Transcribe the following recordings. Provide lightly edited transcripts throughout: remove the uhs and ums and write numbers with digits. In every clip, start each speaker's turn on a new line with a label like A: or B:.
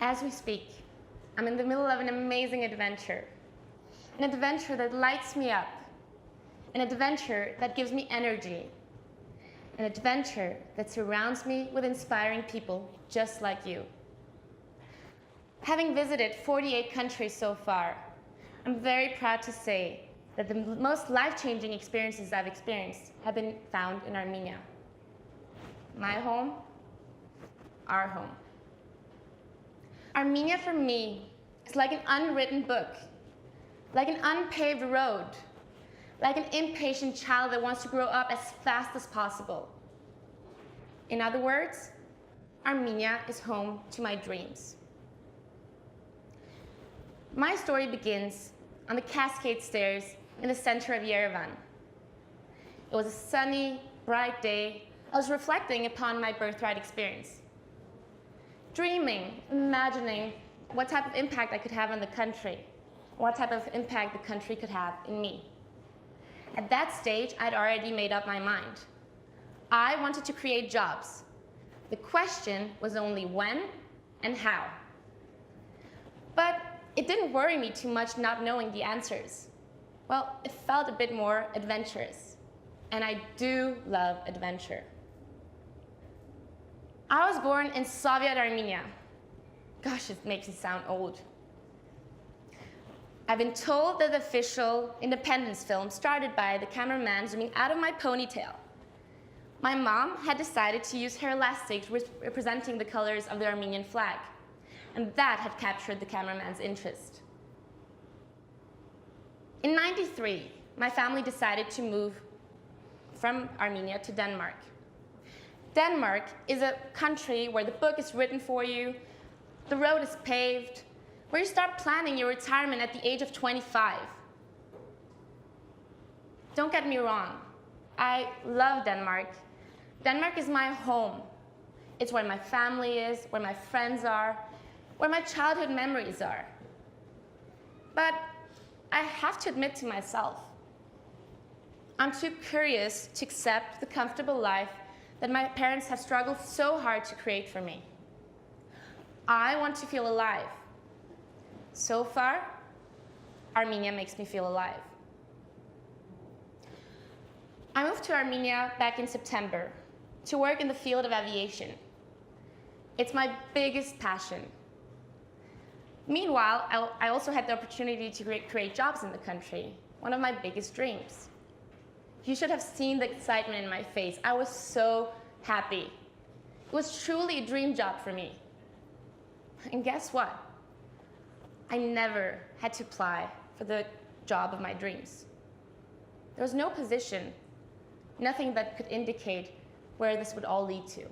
A: As we speak, I'm in the middle of an amazing adventure. An adventure that lights me up. An adventure that gives me energy. An adventure that surrounds me with inspiring people just like you. Having visited 48 countries so far, I'm very proud to say that the most life-changing experiences I've experienced have been found in Armenia. My home, our home. Armenia for me is like an unwritten book, like an unpaved road, like an impatient child that wants to grow up as fast as possible. In other words, Armenia is home to my dreams. My story begins on the Cascade Stairs in the center of Yerevan. It was a sunny, bright day. I was reflecting upon my birthright experience. Dreaming, imagining what type of impact I could have on the country, what type of impact the country could have in me. At that stage, I'd already made up my mind. I wanted to create jobs. The question was only when and how. But it didn't worry me too much not knowing the answers. Well, it felt a bit more adventurous. And I do love adventure. I was born in Soviet Armenia. Gosh, it makes me sound old. I've been told that the official independence film started by the cameraman zooming out of my ponytail. My mom had decided to use hair elastics representing the colors of the Armenian flag, and that had captured the cameraman's interest. In '93, my family decided to move from Armenia to Denmark. Denmark is a country where the book is written for you, the road is paved, where you start planning your retirement at the age of 25. Don't get me wrong, I love Denmark. Denmark is my home. It's where my family is, where my friends are, where my childhood memories are. But I have to admit to myself, I'm too curious to accept the comfortable life that my parents have struggled so hard to create for me. I want to feel alive. So far, Armenia makes me feel alive. I moved to Armenia back in September to work in the field of aviation. It's my biggest passion. Meanwhile, I also had the opportunity to create jobs in the country, one of my biggest dreams. You should have seen the excitement in my face. I was so happy. It was truly a dream job for me. And guess what? I never had to apply for the job of my dreams. There was no position, nothing that could indicate where this would all lead to.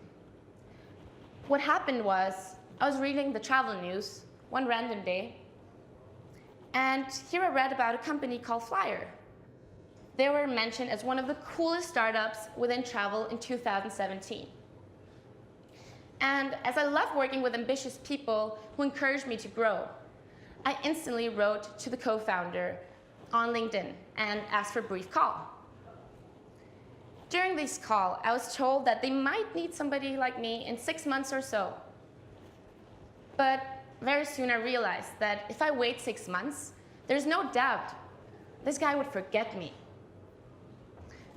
A: What happened was, I was reading the travel news one random day, and here I read about a company called Flyer. They were mentioned as one of the coolest startups within travel in 2017. And as I love working with ambitious people who encourage me to grow, I instantly wrote to the co-founder on LinkedIn and asked for a brief call. During this call, I was told that they might need somebody like me in 6 months or so. But very soon I realized that if I wait 6 months, there's no doubt this guy would forget me.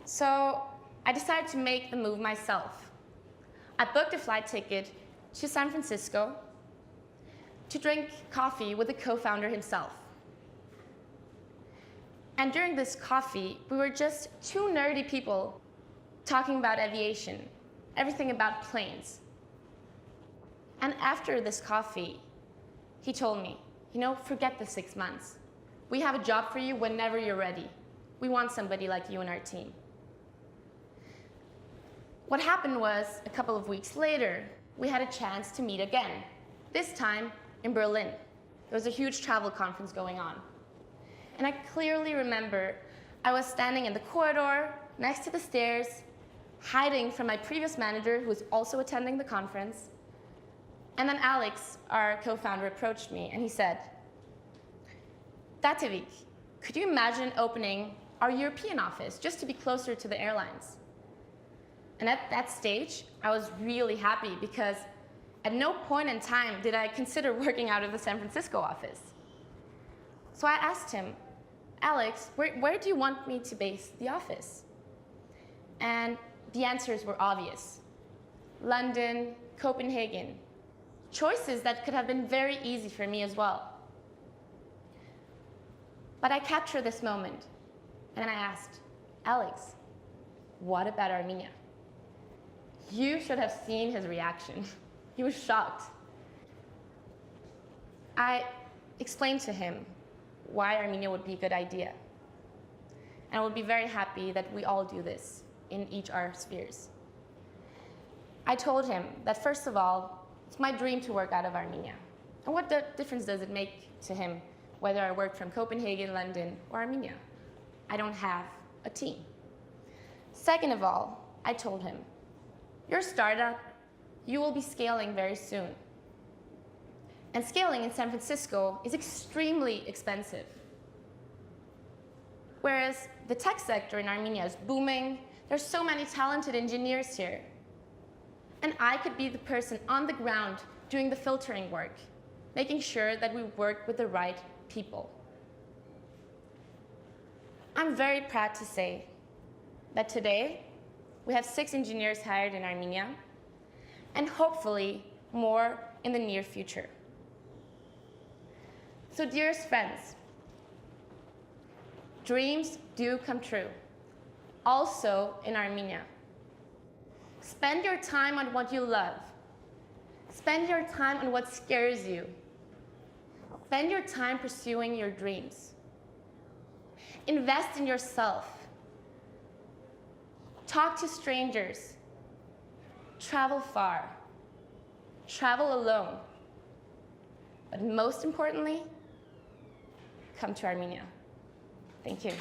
A: So I decided to make the move myself. I booked a flight ticket to San Francisco to drink coffee with the co-founder himself. And during this coffee, we were just two nerdy people talking about aviation, everything about planes. And after this coffee, he told me, forget the 6 months. We have a job for you whenever you're ready. We want somebody like you in our team. What happened was, a couple of weeks later, we had a chance to meet again, this time in Berlin. There was a huge travel conference going on. And I clearly remember I was standing in the corridor, next to the stairs, hiding from my previous manager who was also attending the conference. And then Alex, our co-founder, approached me and he said, Tatevik, could you imagine opening our European office just to be closer to the airlines? And at that stage, I was really happy because At no point in time did I consider working out of the San Francisco office. So I asked him, Alex, where do you want me to base the office? And the answers were obvious. London, Copenhagen. Choices that could have been very easy for me as well. But I captured this moment, and I asked, Alex, what about Armenia? You should have seen his reaction. He was shocked. I explained to him why Armenia would be a good idea. And I would be very happy that we all do this in each our spheres. I told him that first of all, it's my dream to work out of Armenia. And what difference does it make to him whether I work from Copenhagen, London, or Armenia? I don't have a team. Second of all, I told him, you're a startup, you will be scaling very soon. And scaling in San Francisco is extremely expensive. Whereas the tech sector in Armenia is booming, there's so many talented engineers here. And I could be the person on the ground doing the filtering work, making sure that we work with the right people. I'm very proud to say that today we have 6 engineers hired in Armenia, and hopefully more in the near future. So dearest friends, dreams do come true, also in Armenia. Spend your time on what you love. Spend your time on what scares you. Spend your time pursuing your dreams. Invest in yourself. Talk to strangers. Travel far. Travel alone. But most importantly, come to Armenia. Thank you.